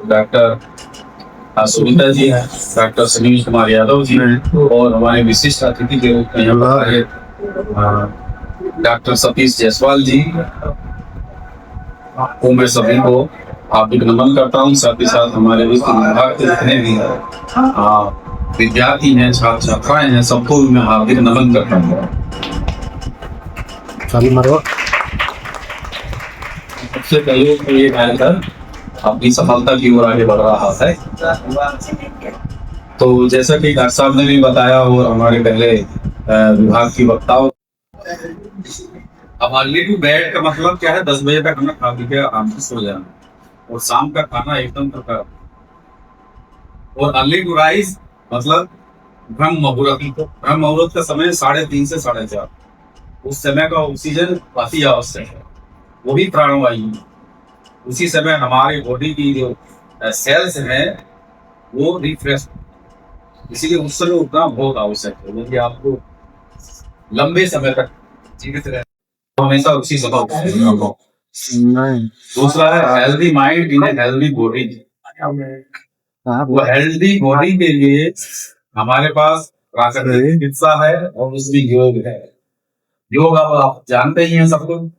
Doctor Sunita ji हैं, doctor Sunil Kumar Yadav ji हैं और हमारे विशिष्ट अतिथि के रूप में यहाँ पर आए डॉक्टर सतीश जायसवाल जी को मैं सभी को हार्दिक नमन करता हूँ। साथ ही साथ हमारे वित्त विभाग के जितने भी विद्यार्थी हैं, छात्र छात्राएं हैं, सबको भी मैं हार्दिक नमन करता हूँ। सबसे पहले तो ये कार्यक्रम अपनी सफलता की ओर आगे बढ़ रहा है। तो जैसा कि डॉक्टर साहब ने भी बताया और हमारे पहले विभाग की वक्ताओं, अब अर्ली टू बेड का मतलब क्या है? 10 बजे तक हमें खा पी के आराम से सो जाना और शाम का खाना एकदम प्रकार। और अर्ली टू राइज मतलब ब्रह्म मुहूर्त का समय 3:30 से 4:30। उस समय का ऑक्सीजन काफी आवश्यक है, वो भी प्राणवायु। उसी समय हमारी बॉडी की जो सेल्स हैं वो रिफ्रेश, इसीलिए उस समय उठना बहुत आवश्यक है क्योंकि आपको लंबे समय तक जीवित रहना हमेशा उसी समय। दूसरा है healthy mind in healthy body. वो हेल्दी बॉडी के लिए हमारे पास प्राकृतिक चिकित्सा है और उसमें योग है। योग आप जानते ही हैं सब लोग,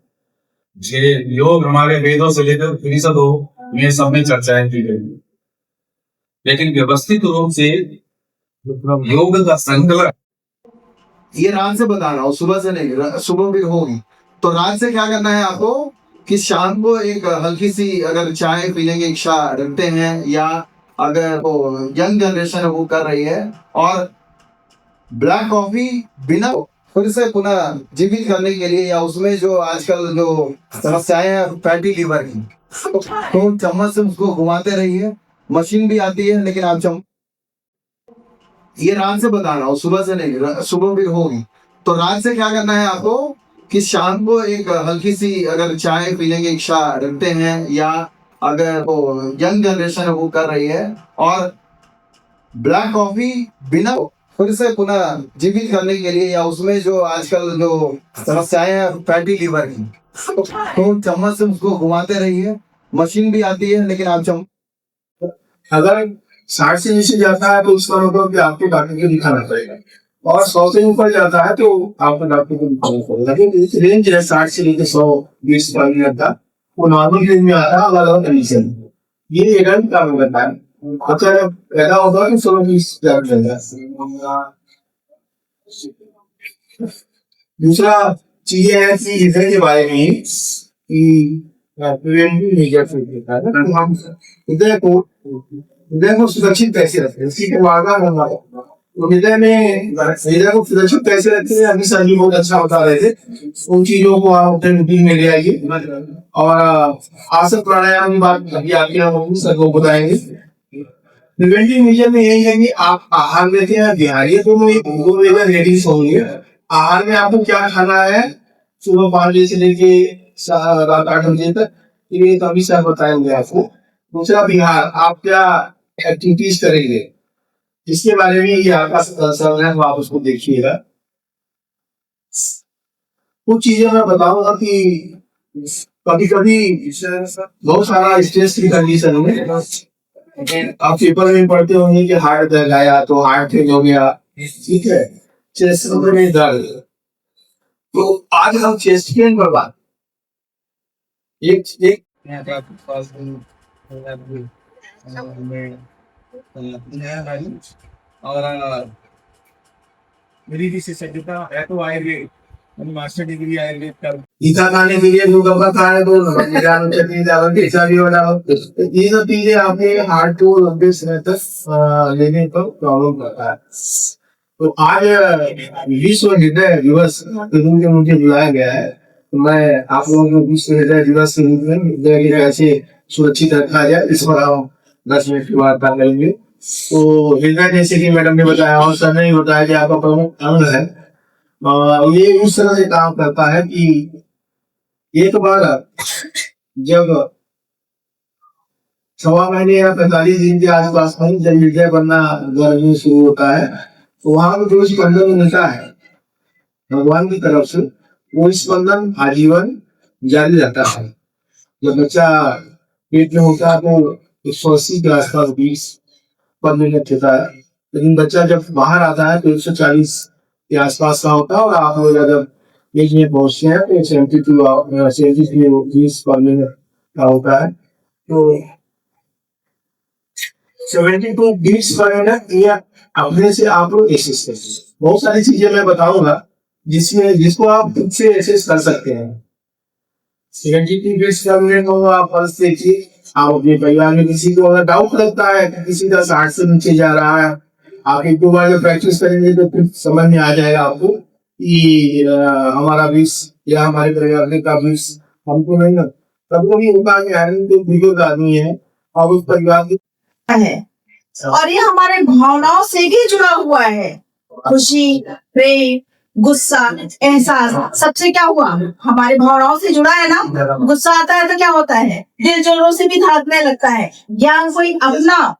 ये योग हमारे वेदों से लेकर उपनिषदों में सब में चर्चाएं की गई, लेकिन व्यवस्थित रूप से योग का संकलन ये रात से बता रहा हूँ, सुबह से नहीं, सुबह भी होगी। तो रात से क्या करना है आपको कि शाम को एक हल्की सी अगर चाय पीने की इच्छा रखते हैं या अगर वो यंग जनरेशन है वो कर रही है और ब्लैक कॉफी बिना फिर से पुनः जीवित करने के लिए या उसमें जो आजकल जो समस्याएं हैं फैटी लीवर की, तो चम्मच से उसको घुमाते रहिए। मशीन भी आती है लेकिन आप ये रात से बता रहा हूँ, सुबह से नहीं, सुबह भी होगी। तो रात से क्या करना है आपको कि शाम को एक हल्की सी अगर चाय पीने की इच्छा रखते हैं या अगर वो यंग जनरेशन है वो कर रही है और ब्लैक कॉफी बिना फिर से पुनः जीवित करने के लिए या उसमें जो आजकल जो समस्याएं हैं फैटी लीवर की, तो चम्मच से उसको घुमाते रहिए। मशीन भी आती है लेकिन आप अगर 60 से नीचे जाता है तो उसका मतलब कि आपको डॉक्टर को दिखाना पड़ेगा, और 100 से ऊपर जाता है तो आपको डॉक्टर को दिखाना पड़ेगा। लेकिन रेंज है 60 से लेकर 120 का, वो नॉर्मल रेंज में आता है अलग अलग कंडीशन। ये रन काम करता है, अच्छा पैदा होगा कि 120 दूसरा चीजें है कि इधर के बारे में कि प्रिवेंटिव मेजर्स होता है ना, हम इधर को सुरक्षित कैसे रखते हैं, इसकी वादा करना पड़ता है। तो हृदय में हृदय को सुरक्षित कैसे रखते हैं, अभी सर जी बहुत अच्छा बता रहे थे। उन चीजों को आप अपने रूटीन में ले आइए और आसन प्राणायाम की बात अभी आपके सर को बताएंगे। प्रिवेंटिव मेजर में यही है कि आप आहार लेते हैं, बिहारी तो लेडीज होंगे, आहार में आपको क्या खाना है सुबह 5 बजे से लेके रात 8 बजे तक, ये तो अभी सर बताएंगे आपको। दूसरा बिहार, आप क्या एक्टिविटीज करेंगे, इसके बारे में ये आपका सर है, आप उसको देखिएगा। कुछ चीजें मैं बताऊंगा कि कभी कभी बहुत सारा स्ट्रेस की कंडीशन में आप पेपर में पढ़ते होंगे कि हार्ट दर्द आया तो हार्ट फेल हो गया, ठीक है, चेस्ट में दर्द। तो आज हम चेस्ट पेन पर बात एक और मेरी विशेषज्ञता है तो आयुर्वेद, मास्टर डिग्री आयुर्वेद का। गीता खाने के लिए दूध का खाने दो, चटनी डालो, ऐसा भी बनाओ। ये सब चीजें आपके हार्ट को लंबे समय तक लेने पर प्रॉब्लम करता है। तो आज विश्व हृदय दिवस के रूप में मुझे बुलाया गया है, तो मैं आप लोगों को विश्व हृदय दिवस के रूप में हृदय को कैसे सुरक्षित रखा जाए इस पर हम 10 मिनट की वार्ता करेंगे। तो हृदय जैसे कि मैडम ने बताया और सर ने बताया कि आपका प्रमुख अंग है, ये उस तरह से काम करता है कि एक बार जब 1.25 महीने या 45 दिन के आसपास में जब हृदय बनना गर्मी शुरू होता है तो वहां पर जो स्पंदन मिलता है भगवान की तरफ से, वो स्पंदन आजीवन जारी रहता है। जब बच्चा पेट में होता है तो 180 के आसपास बीट्स पर मिनट होता है, लेकिन बच्चा जब बाहर आता है तो 140 के आसपास का होता है, और आप लोग अगर बीच में पहुंचते हैं तो 72 बीट्स पर मिनट का होता है। तो 72 बीट्स पर मिनट ये अपने से आप लोग एक्सेस करते हैं। बहुत सारी चीजें मैं बताऊंगा जिसको आप खुद से एक्सेस कर सकते हैं। 72 बीट्स पर मिनट हो, आप फर्स्ट देखिए, आप अपने परिवार में किसी को अगर डाउट लगता है कि किसी का 60 से नीचे जा रहा है, आप एक दो बार जब प्रैक्टिस करेंगे तो फिर समझ में आ जाएगा आपको कि हमारा बीट्स या हमारे परिवार का बीट्स हमको नहीं ना, सबको भी होता है कि बुजुर्ग आदमी है और उस परिवार की है और ये हमारे भावनाओं से भी जुड़ा हुआ है। खुशी, प्रेम, गुस्सा, एहसास, सबसे क्या हुआ, हमारी भावनाओं से जुड़ा है ना। गुस्सा आता है तो क्या होता है, दिल जोरों से भी धड़कने लगता है। ज्ञान कोई अपना,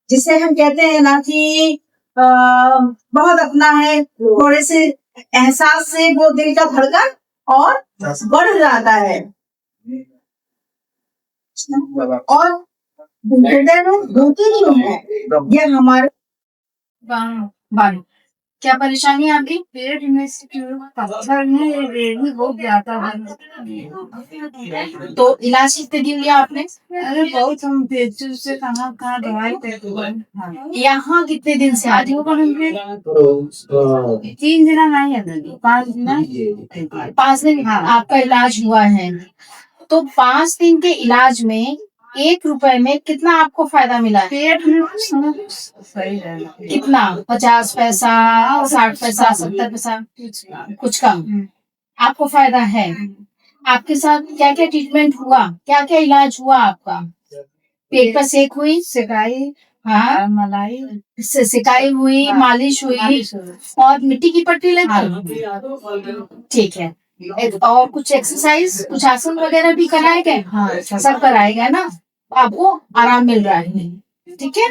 जिसे हम कहते हैं ना कि बहुत अपना है, थोड़े से एहसास से वो दिल का धड़कन और बढ़ जाता है। और हृदय में धड़कन जो है ये हमारे बानी। क्या परेशानी है आपकी? पेट में से पत्थर में रेडी हो गया था। तो इलाज कितने दिन लिया आपने? अरे बहुत, हम पेट से कहाँ दवाई यहाँ कितने दिन से आज हो? 3 दिन नहीं है, 5 दिन। 5 दिन आपका इलाज हुआ है। तो 5 दिन के इलाज में 1 रुपए में कितना आपको फायदा मिला? पेट में सही रहना। कितना? 50 पैसा, 60 पैसा, 70 पैसा, कुछ कम आपको फायदा है। आपके साथ क्या क्या ट्रीटमेंट हुआ, क्या क्या इलाज हुआ आपका? पेट पर सेक हुई, सिकाई, हाँ मलाई सिकाई हुई, मालिश हुई, और मिट्टी की पट्टी लगी। ठीक है। और कुछ एक्सरसाइज, कुछ आसन वगैरह भी कराए गए? हाँ, सब कराए गए ना। आपको आराम मिल रहा है, ठीक है।